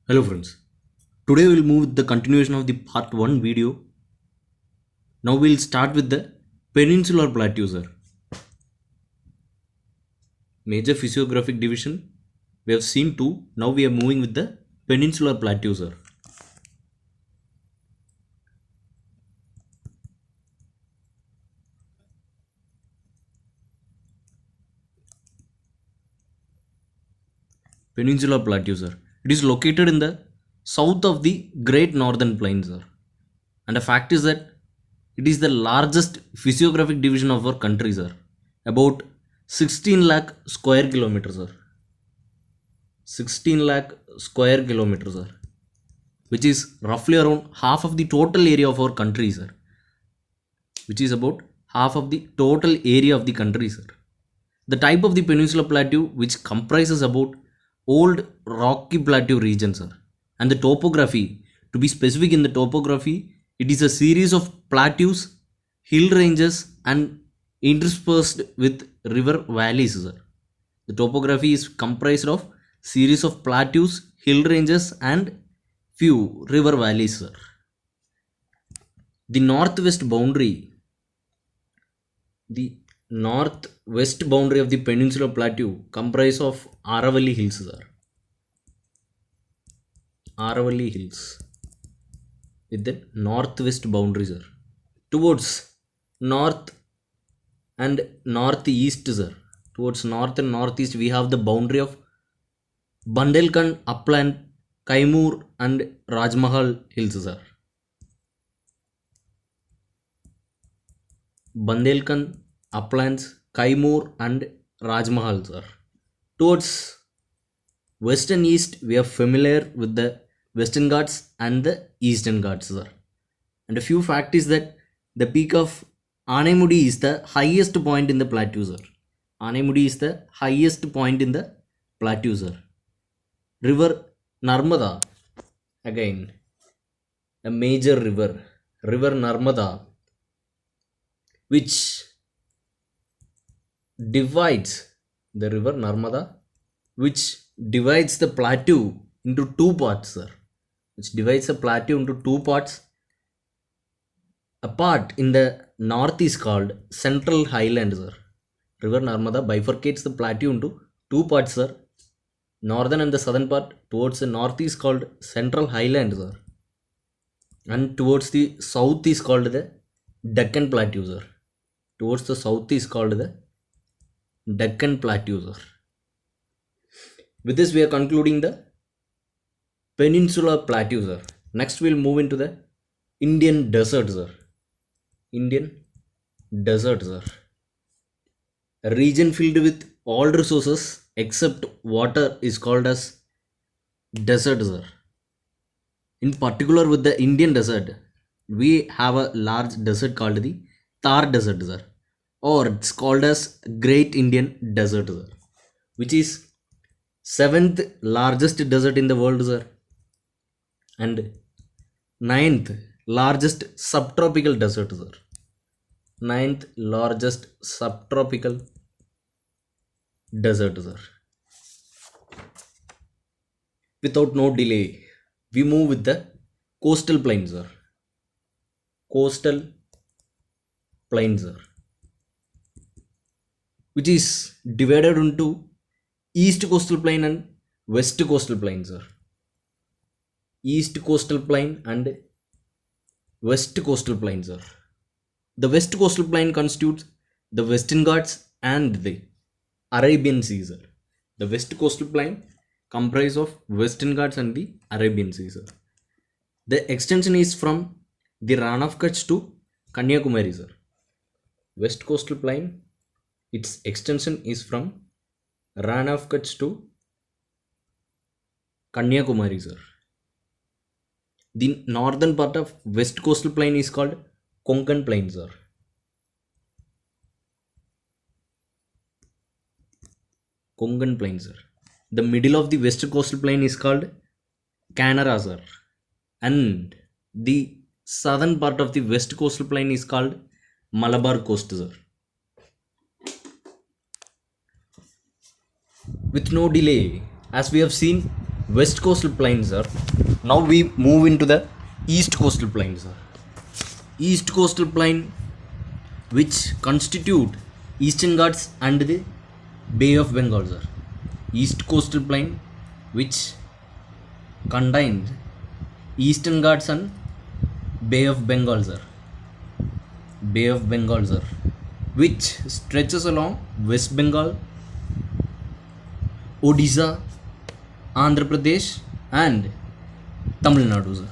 Hello friends. Today we'll move with the continuation of the part 1 video. Now we'll start with the peninsular plateau, sir. Major physiographic division. We have seen two. Now we are moving with the peninsular plateau, sir. Peninsular plateau, sir. It is located in the south of the Great Northern Plains, sir. And the fact is that it is the largest physiographic division of our country, sir. About 16 lakh square kilometers, sir. 16 lakh square kilometers, sir, which is roughly around half of the total area of our country, sir. Which is about half of the total area of the country, sir. The type of the peninsular plateau, which comprises about old rocky plateau region, sir. And the topography, to be specific in the topography, it is a series of plateaus, hill ranges, and interspersed with river valleys, sir. The topography is comprised of series of plateaus, hill ranges, and few river valleys, sir. The northwest boundary, the northwest boundary of the peninsular plateau comprise of Aravalli Hills, sir. Aravalli Hills with the northwest boundary, sir. Towards north and northeast, sir. Towards north and northeast, we have the boundary of Bundelkhand upland, Kaimur, and Rajmahal Hills, sir. Bundelkhand uplands, Kaimur, and Rajmahal, sir. Towards west and east, we are familiar with the Western Ghats and the Eastern Ghats, sir. And a few fact is that the peak of Anemudi is the highest point in the plateau, sir. Anemudi is the highest point in the plateau, sir. River Narmada, again a major river, River Narmada, which divides the river Narmada, which divides the plateau into two parts, sir. Which divides the plateau into two parts. A part in the north is called Central Highlands, sir. River Narmada bifurcates the plateau into two parts, sir. Northern and the southern part towards the north is called Central Highlands, sir. And towards the south is called the Deccan Plateau, sir. Towards the south is called the Deccan Plateau, sir. With this, we are concluding the peninsular plateau, sir. Next, we'll move into the Indian desert, sir. Indian desert, sir. A region filled with all resources except water is called as desert, sir. In particular, with the Indian desert, we have a large desert called the Thar Desert, sir, or it's called as Great Indian Desert, sir, which is seventh largest desert in the world, sir, and ninth largest subtropical desert, sir. Ninth largest subtropical desert, sir. Without no delay, we move with the coastal plains, sir. Coastal plains, sir, which is divided into east coastal plain and west coastal plain, sir. East coastal plain and west coastal plain, sir. The west coastal plain constitutes the Western Ghats and the Arabian Sea, sir. The west coastal plain comprise of Western Ghats and the Arabian Sea, sir. The extension is from the Rann of Kutch to Kanyakumari, sir. West coastal plain, its extension is from Rann of Kutch to Kanyakumari, sir. The northern part of west coastal plain is called Konkan plain, sir. Konkan plain, sir. The middle of the west coastal plain is called Canara, sir. And the southern part of the west coastal plain is called Malabar coast, sir. With no delay, as we have seen west coastal plain, sir. Now we move into the east coastal plain, sir. East coastal plain, which constitute Eastern Ghats and the Bay of Bengal, sir. East coastal plain, which contains Eastern Ghats and Bay of Bengal, sir. Bay of Bengal, sir, which stretches along West Bengal, Odisha, Andhra Pradesh, and Tamil Nadu, sir.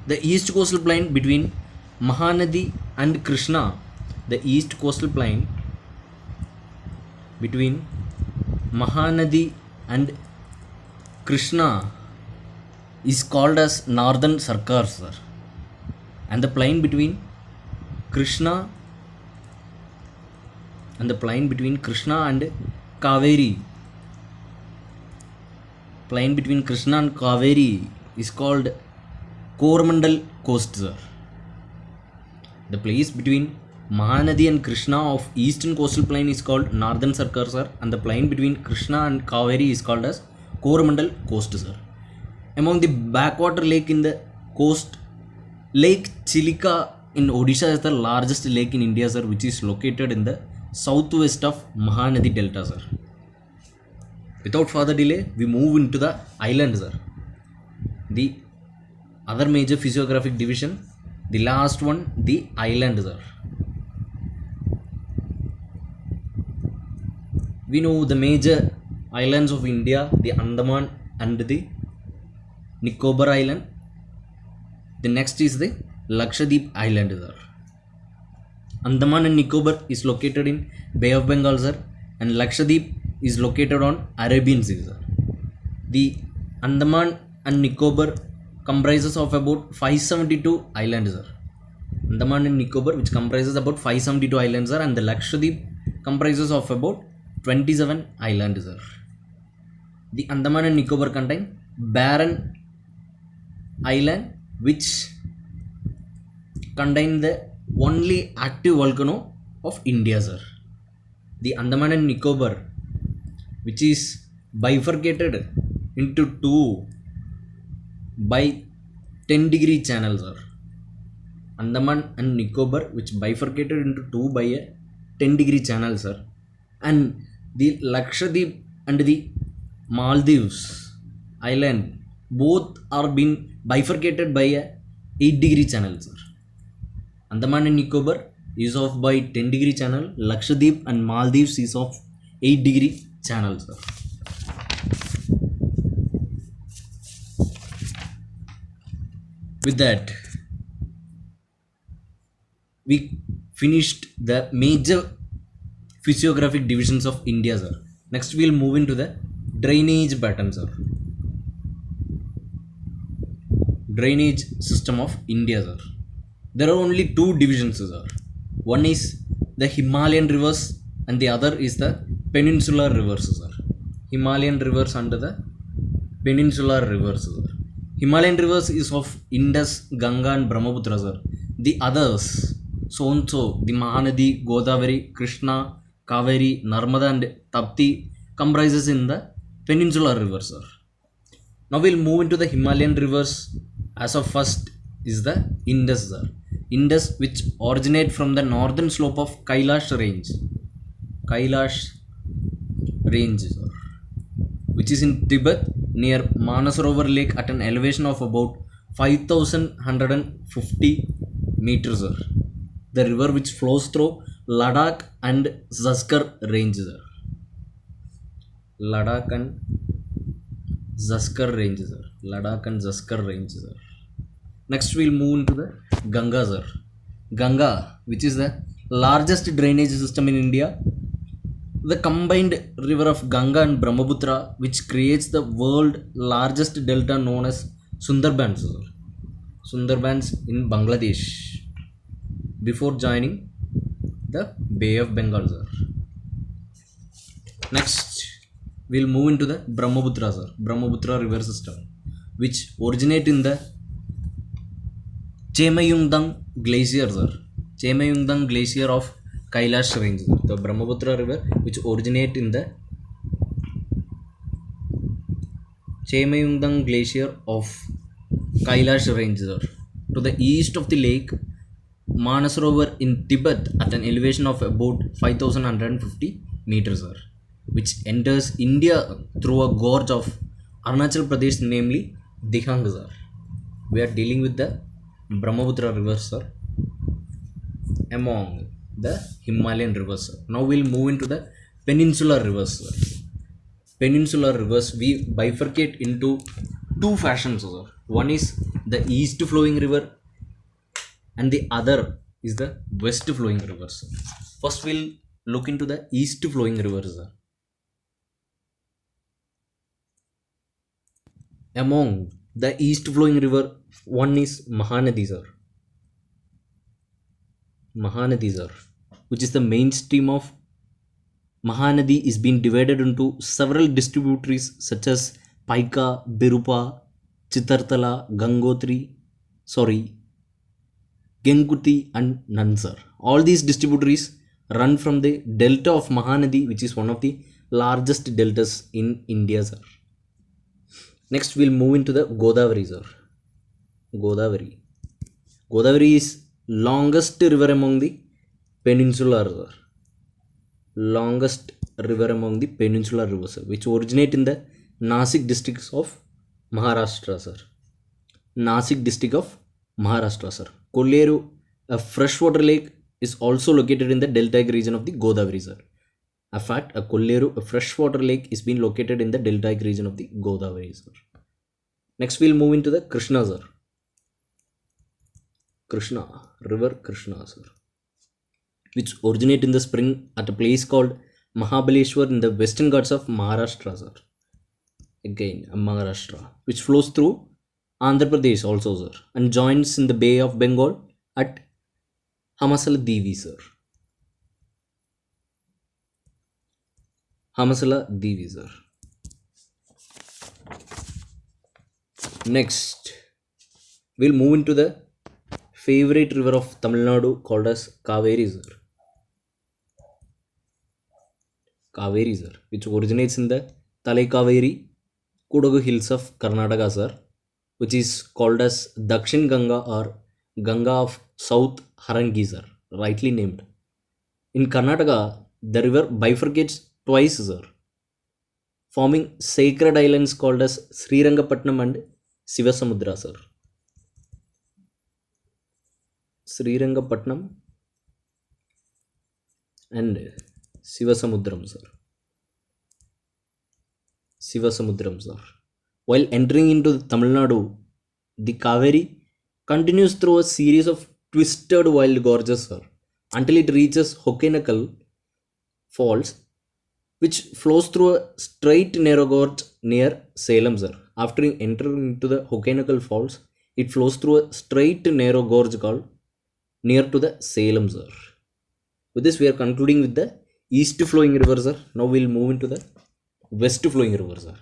The east coastal plain between Mahanadi and Krishna, the east coastal plain between Mahanadi and Krishna is called as Northern Sarkar, sir. And the plain between Krishna and Kaveri, plain between Krishna and Kaveri is called Coromandel Coast, sir. The place between Mahanadi and Krishna of eastern coastal plain is called Northern Sarkar, sir, and the plain between Krishna and Kaveri is called as Coromandel Coast, sir. Among the backwater lake in the coast, Lake Chilika in Odisha is the largest lake in India, sir, which is located in the southwest of Mahanadi Delta, sir. Without further delay, we move into the island, sir. The other major physiographic division, the last one, the island, sir. We know the major islands of India, the Andaman and the Nicobar Island. The next is the Lakshadweep Island, sir. Andaman and Nicobar is located in Bay of Bengal, sir, and Lakshadweep is located on Arabian Sea, sir. The Andaman and Nicobar comprises of about 572 islands, sir. Andaman and Nicobar, which comprises about 572 islands, sir, and the Lakshadweep comprises of about 27 islands, sir. The Andaman and Nicobar contain barren island which contain the only active volcano of India, sir. The Andaman and Nicobar, which is bifurcated into two by 10-degree channels, sir. Andaman and Nicobar, which bifurcated into two by a 10-degree channel, sir. And the Lakshadweep and the Maldives Island both are being bifurcated by a 8-degree channel, sir. Andaman and Nicobar is of by 10-degree channel. Lakshadweep and Maldives is of 8-degree channel, sir. With that, we finished the major physiographic divisions of India, sir. Next, we will move into the drainage pattern, sir. Drainage system of India, sir. There are only two divisions, sir. One is the Himalayan rivers and the other is the peninsular rivers, sir. Himalayan rivers and the peninsular rivers, sir. Himalayan rivers is of Indus, Ganga and Brahmaputra, sir. The others, so and so, the Mahanadi, Godavari, Krishna, Kaveri, Narmada and Tapti comprises in the peninsular rivers, sir. Now we'll move into the Himalayan rivers. As of first is the Indus, sir. Indus, which originate from the northern slope of Kailash range. Kailash range, sir, which is in Tibet near Manasarovar Lake at an elevation of about 5,150 meters, sir. The river which flows through Ladakh and Zanskar range, sir. Ladakh and Zanskar range, sir. Ladakh and Zanskar range, sir. Next, we'll move into the Ganga, sir. Ganga, which is the largest drainage system in India. The combined river of Ganga and Brahmaputra, which creates the world largest delta known as Sundarbans, sir. Sundarbans in Bangladesh, before joining the Bay of Bengal, sir. Next, we'll move into the Brahmaputra, sir. Brahmaputra river system, which originate in the Chemayungdang glacier, sir. Chemayungdang glacier of Kailash range, sir. The Brahmaputra river which originate in the Chemayungdang Glacier of Kailash Range, sir. To the east of the lake, Manasarovar in Tibet at an elevation of about 5150 meters, sir, which enters India through a gorge of Arunachal Pradesh, namely Dihang, sir. We are dealing with the Brahmaputra river, sir, among the Himalayan rivers, sir. Now we'll move into the peninsular rivers, sir. Peninsular rivers we bifurcate into two fashions, sir. One is the east flowing river and the other is the west flowing rivers. First we'll look into the east flowing rivers, sir. Among the east flowing river, one is Mahanadi, sir. Mahanadi, sir, which is the main stream of Mahanadi, is being divided into several distributaries such as Paika, Birupa, Chitartala, Genguti, and Nansar. All these distributaries run from the delta of Mahanadi, which is one of the largest deltas in India, sir. Next, we'll move into the Godavari, sir. Godavari. Godavari is longest river among the peninsular, sir. Longest river among the peninsular rivers, sir, which originate in the Nasik districts of Maharashtra, sir. Nasik district of Maharashtra, sir. Kolleru, a freshwater lake, is also located in the deltaic region of the Godavari, sir. In fact, Kolleru, a freshwater lake, is being located in the deltaic region of the Godavari, sir. Next, we'll move into the Krishna, sir. Krishna, river Krishna, sir, which originate in the spring at a place called Mahabaleshwar in the western Ghats of Maharashtra, sir. Again, Maharashtra, which flows through Andhra Pradesh also, sir, and joins in the Bay of Bengal at Hamasala Devi, sir. Hamasala Devi, sir. Next, we'll move into the favorite river of Tamil Nadu called as Kaveri, sir. Kaveri, sir, which originates in the Talai Kudagu hills of Karnataka, sir, which is called as Dakshin Ganga or Ganga of South Harangi, sir, rightly named. In Karnataka, the river bifurcates twice, sir, forming sacred islands called as Srirangapatnam and Sivasamudra, sir. Srirangapatnam and Sivasamudram, sir. Sivasamudram, sir. While entering into Tamil Nadu, the Kaveri continues through a series of twisted wild gorges, sir, until it reaches Hokenakal Falls, which flows through a straight narrow gorge near Salem, sir. After entering into the Hokenakal Falls, it flows through a straight narrow gorge called near to the Salem, sir. With this, we are concluding with the east flowing rivers, sir. Now we'll move into the west flowing rivers, sir.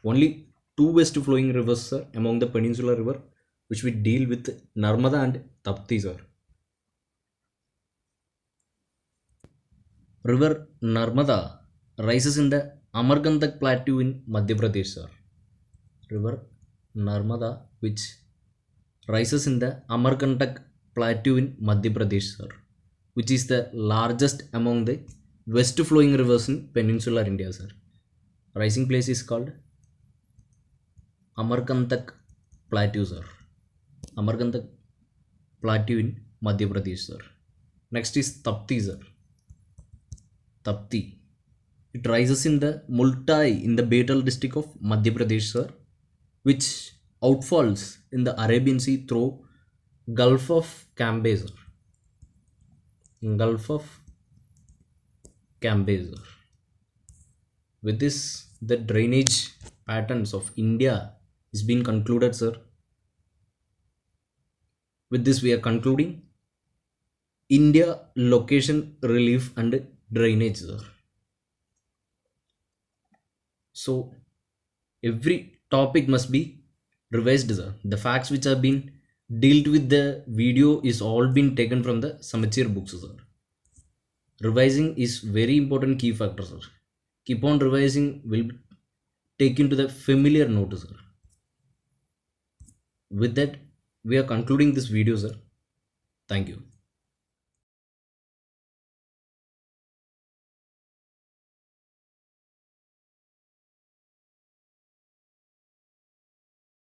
Only two west flowing rivers, sir, among the peninsular river, which we deal with Narmada and Tapti, sir. River Narmada rises in the Amarkantak plateau in Madhya Pradesh, sir. River Narmada, which rises in the Amarkantak plateau in Madhya Pradesh, sir, which is the largest among the west flowing rivers in peninsular India, sir. Rising place is called Amarkantak plateau, sir. Amarkantak plateau in Madhya Pradesh, sir. Next is Tapti, sir. Tapti. It rises in the Multai in the Betal district of Madhya Pradesh, sir, which outfalls in the Arabian Sea through Gulf of Cambay, sir. Gulf of Cambay, sir. With this, the drainage patterns of India is being concluded, sir. With this, we are concluding India location, relief and drainage, sir. So every topic must be revised, sir. The facts which have been dealt with the video is all been taken from the Samachir books, sir. Revising is very important key factor, sir. Keep on revising will taken to the familiar note, sir. With that, we are concluding this video, sir. Thank you.